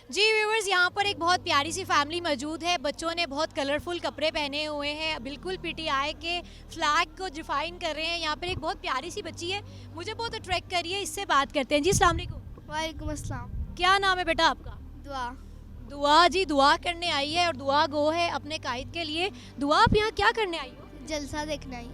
जी viewers, यहाँ पर एक बहुत प्यारी सी फैमिली मौजूद है। बच्चों ने बहुत कलरफुल कपड़े पहने हुए हैं, बिल्कुल पीटीआई के फ्लैग को डिफाइन कर रहे हैं। यहाँ पर एक बहुत प्यारी सी बच्ची है, मुझे बहुत अट्रैक्ट कर रही है, इससे बात करते हैं। जी अस्सलाम वालेकुम। वालेकुम अस्सलाम। क्या नाम है बेटा आपका? दुआ। दुआ जी दुआ करने आई है और दुआ गो है अपने कायद के लिए। दुआ आप यहाँ क्या करने आई हो? जलसा देखना ही।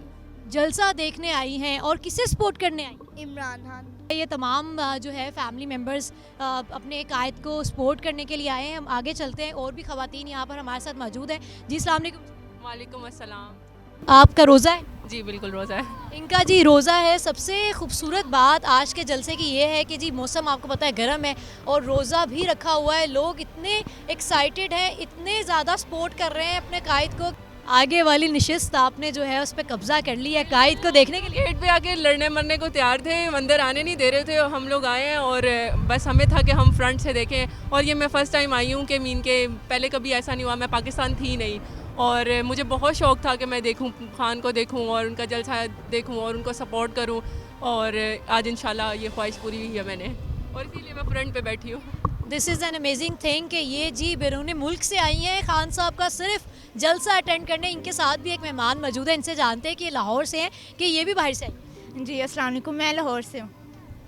जलसा देखने आई हैं और किसे सपोर्ट करने आई? इमरान खान। ये तमाम जो है फैमिली मेम्बर्स अपने कायद को सपोर्ट करने के लिए आए हैं। हम आगे चलते हैं, और भी ख़वातीन यहाँ पर हमारे साथ मौजूद हैं। जी अस्सलाम वालेकुम। वालेकुम अस्सलाम। आपका रोज़ा है? जी बिल्कुल रोज़ा है। इनका जी रोज़ा है। सबसे खूबसूरत बात आज के जलसे की ये है कि जी मौसम आपको पता है गर्म है और रोज़ा भी रखा हुआ है। लोग इतने एक्साइटेड हैं, इतने ज़्यादा सपोर्ट कर रहे हैं अपने कायद को। आगे वाली नशिस्त आपने जो है उस पर कब्जा कर लिया है कायद को देखने के लिए। गेट पे आके लड़ने मरने को तैयार थे, अंदर आने नहीं दे रहे थे। हम लोग आए हैं और बस हमें था कि हम फ्रंट से देखें। और ये मैं फ़र्स्ट टाइम आई हूँ कि मीन के पहले कभी ऐसा नहीं हुआ, मैं पाकिस्तान थी नहीं। और मुझे बहुत शौक़ था कि मैं देखूँ, खान को देखूँ और उनका जलसा देखूँ और उनको सपोर्ट करूँ। और आज इंशाल्लाह ये ख्वाहिश पूरी हुई है मैंने, और इसीलिए मैं फ्रंट पे बैठी हूँ। This is an amazing thing कि ये जी बैरून मुल्क से आई हैं खान साहब का सिर्फ जलसा अटेंड करने। इनके साथ भी एक मेहमान मौजूद है, इनसे जानते हैं कि ये लाहौर से हैं कि ये भी बाहर से आई। जी अस्सलाम वालेकुम, मैं लाहौर से हूँ।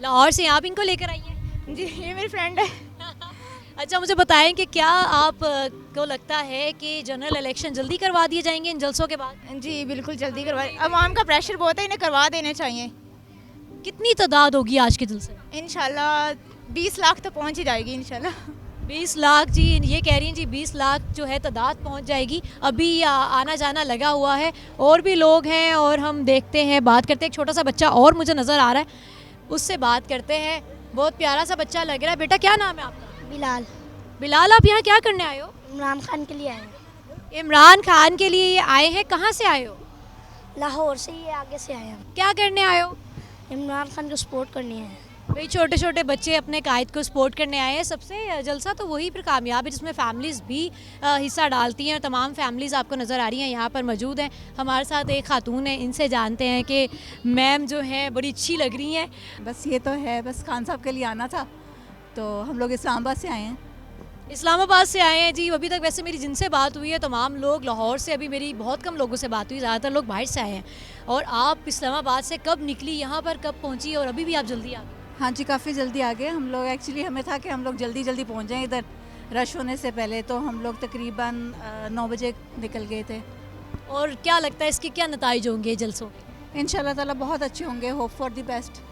लाहौर से आप इनको लेकर आई हैं? जी ये मेरी फ्रेंड है। अच्छा मुझे बताएं कि क्या आप को लगता है कि जनरल इलेक्शन जल्दी करवा दिए जाएंगे इन जलसों के बाद? जी बिल्कुल जल्दी करवाए, अवाम का प्रेशर बहुत है, इन्हें करवा देने चाहिए। कितनी तादाद होगी आज के जलसे में? इंशाल्लाह 20 लाख तो पहुँच ही जाएगी इंशाल्लाह। 20 लाख जी, ये कह रही हैं जी 20 लाख जो है तादाद पहुंच जाएगी। अभी आना जाना लगा हुआ है, और भी लोग हैं और हम देखते हैं, बात करते हैं। एक छोटा सा बच्चा और मुझे नज़र आ रहा है, उससे बात करते हैं। बहुत प्यारा सा बच्चा लग रहा है। बेटा क्या नाम है आपका? बिलाल। बिलाल, आप यहाँ क्या करने आए हो? इमरान खान के लिए आए हैं। इमरान खान के लिए आए हैं। कहाँ से आए हो? लाहौर से, ये आगे से आए हैं। क्या करने आए हो? इमरान खान को सपोर्ट करनी है। भाई छोटे छोटे बच्चे अपने कायद को सपोर्ट करने आए हैं। सबसे जलसा तो वही फिर कामयाब है जिसमें फैमिलीज़ भी हिस्सा डालती हैं। तमाम फैमिलीज़ आपको नज़र आ रही हैं यहाँ पर मौजूद हैं। हमारे साथ एक खातून है, इनसे जानते हैं कि मैम जो हैं बड़ी अच्छी लग रही हैं। बस ये तो है, बस खान साहब के लिए आना था, तो हम लोग इस्लामाबाद से आए हैं। इस्लामाबाद से आए हैं जी। अभी तक वैसे मेरी जिनसे बात हुई है तमाम लोग लाहौर से, अभी मेरी बहुत कम लोगों से बात हुई, ज़्यादातर लोग बाहर से आए हैं। और आप इस्लामाबाद से कब निकली, यहाँ पर कब पहुँची, और अभी भी आप जल्दी आ गई? हाँ जी, काफ़ी जल्दी आ गए हम लोग। एक्चुअली हमें था कि हम लोग जल्दी जल्दी पहुँच जाएं इधर रश होने से पहले, तो हम लोग तकरीबन 9 बजे निकल गए थे। और क्या लगता है इसके क्या नताइज होंगे जलसों के? इंशाल्लाह ताला बहुत अच्छे होंगे, होप फॉर द बेस्ट।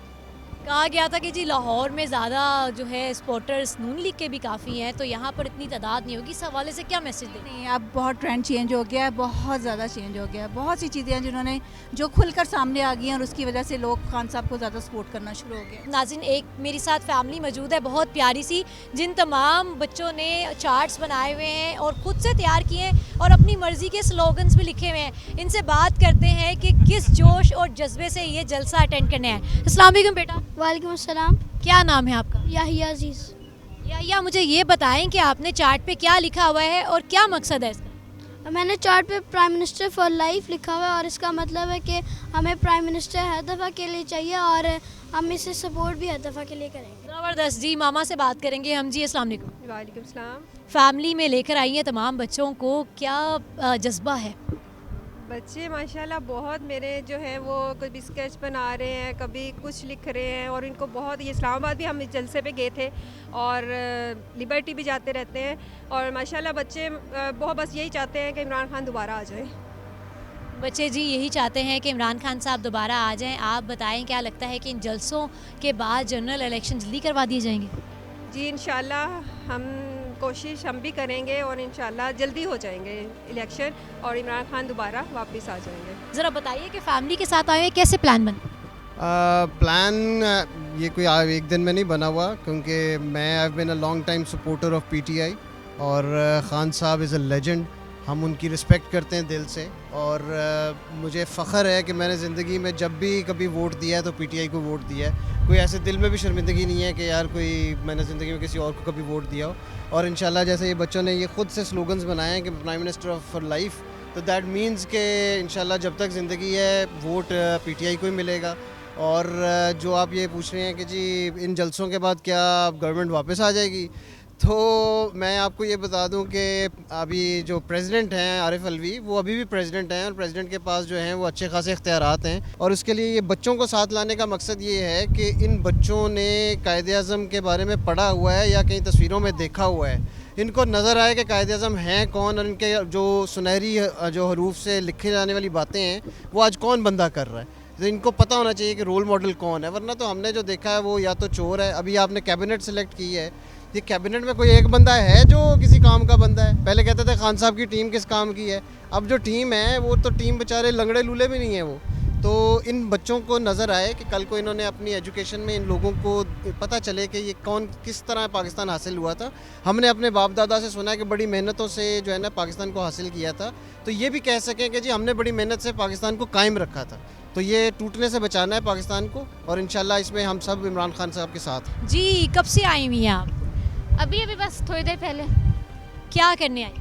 कहा गया था कि जी लाहौर में ज़्यादा जो है सपोर्टर्स नून लीग के भी काफ़ी हैं, तो यहाँ पर इतनी तादाद नहीं होगी। इस हवाले से क्या मैसेज दें? नहीं, अब बहुत ट्रेंड चेंज हो गया है, बहुत ज़्यादा चेंज हो गया है। बहुत सी चीज़ें हैं जिन्होंने जो खुलकर सामने आ गई हैं, और उसकी वजह से लोग खान साहब को ज़्यादा सपोर्ट करना शुरू हो गया। नाज़रीन, एक मेरे साथ फैमिली मौजूद है बहुत प्यारी सी, जिन तमाम बच्चों ने चार्ट्स बनाए हुए हैं और ख़ुद से तैयार किए हैं और अपनी मर्ज़ी के स्लोगन्स भी लिखे हुए हैं। इनसे बात करते हैं कि किस जोश और जज्बे से ये जलसा अटेंड करने आए। अस्सलाम वालेकुम बेटा। वालेकुम अस्सलाम। क्या नाम है आपका? याहिया अजीज़। या मुझे ये बताएं कि आपने चार्ट पे क्या लिखा हुआ है और क्या मकसद है इसका? मैंने चार्ट पे प्राइम मिनिस्टर फॉर लाइफ लिखा हुआ है, और इसका मतलब है कि हमें प्राइम मिनिस्टर हर दफ़ा के लिए चाहिए, और हम इसे सपोर्ट भी हर दफ़ा के लिए करेंगे। ज़बरदस्त जी। मामा से बात करेंगे हम। जी अस्सलाम वालेकुम। वालेकुम सलाम। फैमिली में लेकर आई हैं तमाम बच्चों को, क्या जज्बा है? बच्चे माशाल्लाह बहुत मेरे जो हैं वो कभी स्केच बना रहे हैं, कभी कुछ लिख रहे हैं, और इनको बहुत, ये इस्लामाबाद भी हम इस जलसे पे गए थे और लिबर्टी भी जाते रहते हैं। और माशाल्लाह बच्चे बहुत बस यही चाहते हैं कि इमरान खान दोबारा आ जाए। बच्चे जी यही चाहते हैं कि इमरान खान साहब दोबारा आ जाएं। आप बताएं क्या लगता है कि इन जलसों के बाद जनरल इलेक्शन जल्दी करवा दिए जाएंगे? जी इंशाल्लाह हम कोशिश हम भी करेंगे, और इंशाल्लाह जल्दी हो जाएंगे इलेक्शन और इमरान खान दोबारा वापस आ जाएंगे। ज़रा बताइए कि फैमिली के साथ आए हैं, कैसे प्लान बना? प्लान ये कोई एक दिन में नहीं बना हुआ, क्योंकि मैं I have been a long time supporter of PTI, और खान साहब इज़ अ लेजेंड। हम उनकी रिस्पेक्ट करते हैं दिल से, और मुझे फ़ख्र है कि मैंने ज़िंदगी में जब भी कभी वोट दिया है तो पीटीआई को वोट दिया है। कोई ऐसे दिल में भी शर्मिंदगी नहीं है कि यार कोई मैंने ज़िंदगी में किसी और को कभी वोट दिया हो। और इंशाल्लाह जैसे ये बच्चों ने ये ख़ुद से स्लोगन्स बनाए हैं कि prime minister of for life, तो दैट मीन्स कि इंशाल्लाह जब तक ज़िंदगी है वोट पीटीआई को ही मिलेगा। और जो आप ये पूछ रहे हैं कि जी इन जलसों के बाद क्या गवर्नमेंट वापस आ जाएगी, तो मैं आपको ये बता दूं कि अभी जो प्रेसिडेंट हैं आरिफ अलवी, वो अभी भी प्रेसिडेंट हैं और प्रेसिडेंट के पास जो हैं वो अच्छे खासे इख्तियारात हैं, और उसके लिए ये बच्चों को साथ लाने का मकसद ये है कि इन बच्चों ने कायद-ए-आज़म के बारे में पढ़ा हुआ है या कहीं तस्वीरों में देखा हुआ है, इनको नज़र आए कि कायद-ए-आज़म हैं कौन और इनके जो सुनहरी जो हरूफ से लिखी जाने वाली बातें हैं वो आज कौन बंदा कर रहा है। तो इनको पता होना चाहिए कि रोल मॉडल कौन है, वरना तो हमने जो देखा है वो या तो चोर है। अभी आपने कैबिनेट सेलेक्ट की है, ये कैबिनेट में कोई एक बंदा है जो किसी काम का बंदा है। पहले कहते थे खान साहब की टीम किस काम की है, अब जो टीम है वो तो टीम बेचारे लंगड़े लूले भी नहीं है वो। तो इन बच्चों को नज़र आए कि कल को इन्होंने अपनी एजुकेशन में इन लोगों को पता चले कि ये कौन किस तरह पाकिस्तान हासिल हुआ था। हमने अपने बाप दादा से सुना है कि बड़ी मेहनतों से जो है ना पाकिस्तान को हासिल किया था, तो ये भी कह सकें कि जी हमने बड़ी मेहनत से पाकिस्तान को कायम रखा था। तो ये टूटने से बचाना है पाकिस्तान को, और इंशाल्लाह इसमें हम सब इमरान खान साहब के साथ हैं। जी, कब से आई हुई हैं आप? अभी बस थोड़ी देर पहले। क्या करने आई?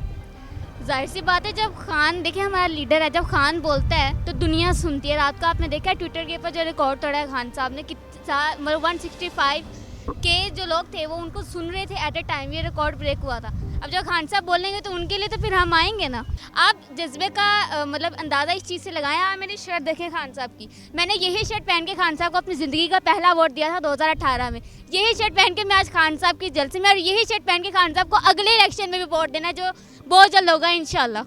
जाहिर सी बात है, जब खान देखिए हमारा लीडर है, जब खान बोलता है तो दुनिया सुनती है। रात को आपने देखा है ट्विटर के ऊपर जो रिकॉर्ड तोड़ा है खान साहब ने, मतलब 165 के जो लोग थे वो उनको सुन रहे थे एट ए टाइम, ये रिकॉर्ड ब्रेक हुआ था। अब जब खान साहब बोलेंगे तो उनके लिए तो फिर हम आएंगे ना। आप जज्बे का मतलब अंदाज़ा इस चीज़ से लगाएं। आप मेरी शर्ट देखें खान साहब की, मैंने यही शर्ट पहन के खान साहब को अपनी ज़िंदगी का पहला वोट दिया था 2018 में। यही शर्ट पहन के मैं आज खान साहब की जलसे में, और यही शर्ट पहन के खान साहब को अगले इलेक्शन में भी वोट देना है जो बहुत जल्द होगा इंशाल्लाह।